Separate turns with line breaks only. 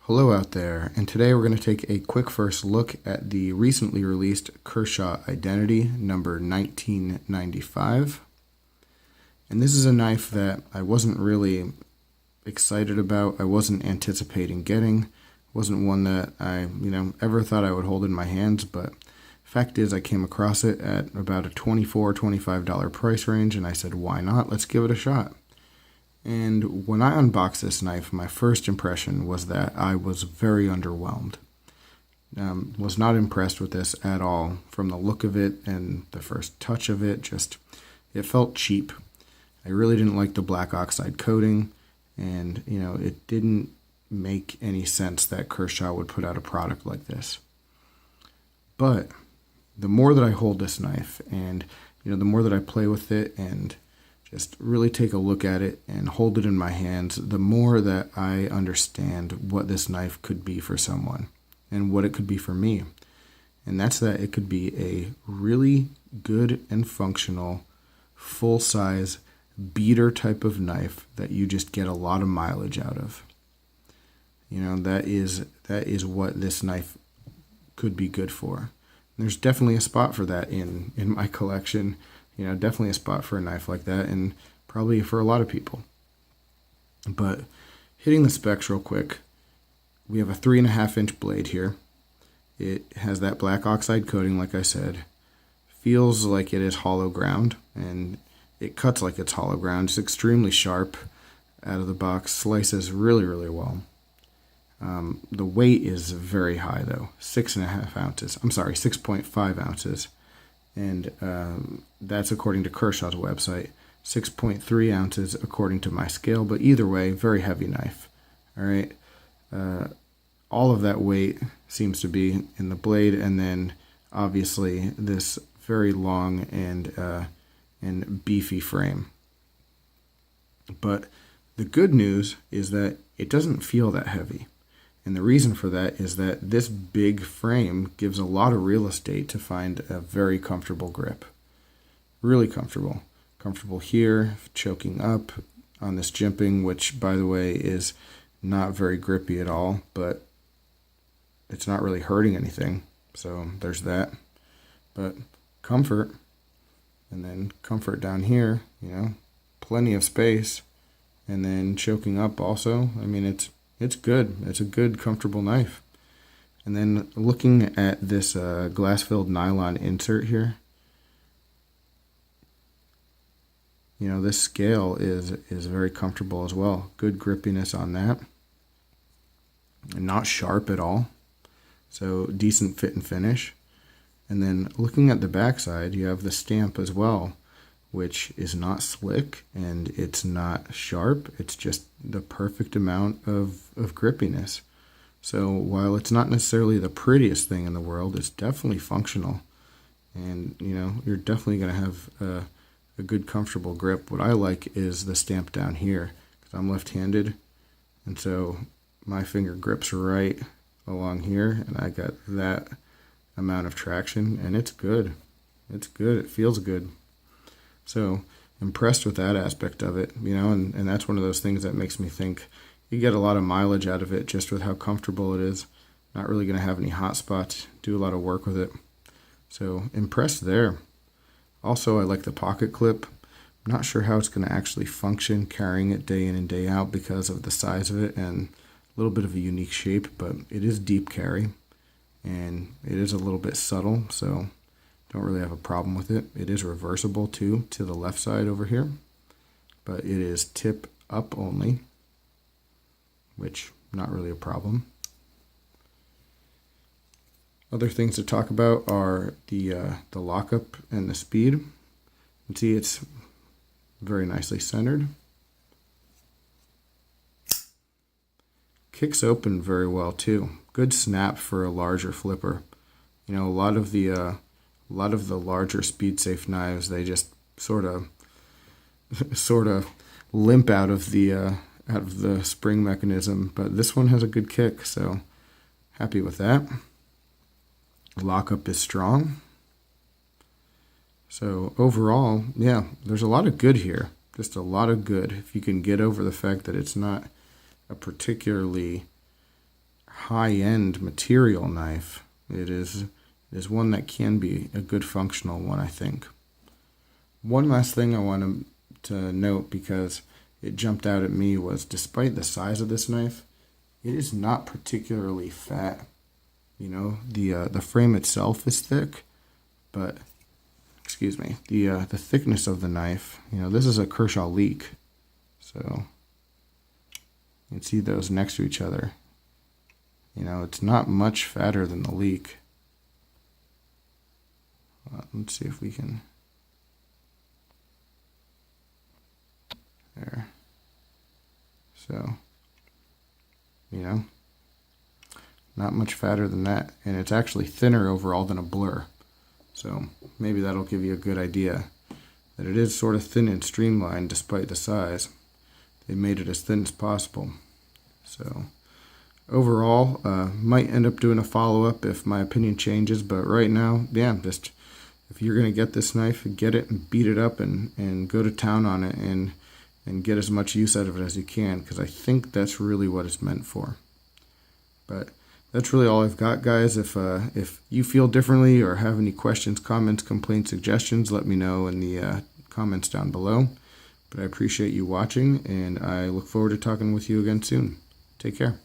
Hello out there, and today we're going to take a quick first look at the recently released Kershaw Identity number 1995. And this is a knife that I wasn't really excited about. I wasn't anticipating getting. It wasn't one that I, ever thought I would hold in my hands, but fact is I came across it at about a $24, $25 price range, and I said, why not? Let's give it a shot. And when I unboxed this knife, my first impression was that I was very underwhelmed. Was not impressed with this at all from the look of it and the first touch of it. It felt cheap. I really didn't like the black oxide coating, and it didn't make any sense that Kershaw would put out a product like this. But the more that I hold this knife, and the more that I play with it and just really take a look at it and hold it in my hands, the more that I understand what this knife could be for someone and what it could be for me. And that's that it could be a really good and functional, full-size beater type of knife that you just get a lot of mileage out of. That is what this knife could be good for. There's definitely a spot for that in my collection. Definitely a spot for a knife like that, and probably for a lot of people. But hitting the specs real quick, we have a 3.5-inch blade here. It has that black oxide coating, like I said. Feels like it is hollow ground, and it cuts like it's hollow ground. It's extremely sharp out of the box. Slices really, really well. The weight is very high, though. 6.5 ounces. I'm sorry, 6.5 ounces. And that's according to Kershaw's website. 6.3 ounces according to my scale, but either way, very heavy knife. All right, all of that weight seems to be in the blade, and then obviously this very long and beefy frame. But the good news is that it doesn't feel that heavy. And the reason for that is that this big frame gives a lot of real estate to find a very comfortable grip. Really comfortable. Comfortable here, choking up on this jimping, which, by the way, is not very grippy at all, but it's not really hurting anything. So there's that. But comfort, and then comfort down here, plenty of space, and then choking up also. It's good. It's a good, comfortable knife. And then looking at this glass-filled nylon insert here, this scale is very comfortable as well. Good grippiness on that. And not sharp at all. So decent fit and finish. And then looking at the backside, you have the stamp as well, which is not slick and it's not sharp. It's just the perfect amount of grippiness. So while it's not necessarily the prettiest thing in the world, it's definitely functional. And, you're definitely going to have a good, comfortable grip. What I like is the stamp down here, because I'm left-handed. And so my finger grips right along here, and I got that amount of traction, and it's good. It's good. It feels good. So impressed with that aspect of it, and that's one of those things that makes me think you get a lot of mileage out of it just with how comfortable it is. Not really going to have any hot spots, do a lot of work with it. So impressed there. Also, I like the pocket clip. I'm not sure how it's going to actually function carrying it day in and day out because of the size of it and a little bit of a unique shape, but it is deep carry and it is a little bit subtle, so don't really have a problem with it. It is reversible too, to the left side over here, but it is tip up only, which not really a problem. Other things to talk about are the lockup and the speed. You can see it's very nicely centered. Kicks open very well too. Good snap for a larger flipper. A lot of the larger speed safe knives, they just sort of limp out of the spring mechanism, but this one has a good kick, so happy with that. Lockup is strong. So overall, yeah, there's a lot of good here. Just a lot of good. If you can get over the fact that it's not a particularly high-end material knife, it is one that can be a good functional one, I think. One last thing I want to note, because it jumped out at me, was despite the size of this knife, it is not particularly fat. You know, the frame itself is thick, but excuse me, the thickness of the knife, you know, this is a Kershaw leak, so you can see those next to each other. You know, it's not much fatter than the leak. Let's see if we can. There. So, you know, not much fatter than that, and it's actually thinner overall than a blur. So maybe that'll give you a good idea that it is sort of thin and streamlined despite the size. They made it as thin as possible. So overall, might end up doing a follow-up if my opinion changes, but right now, yeah, just if you're going to get this knife, get it and beat it up and go to town on it and get as much use out of it as you can, because I think that's really what it's meant for. But that's really all I've got, guys. If you feel differently or have any questions, comments, complaints, suggestions, let me know in the comments down below. But I appreciate you watching, and I look forward to talking with you again soon. Take care.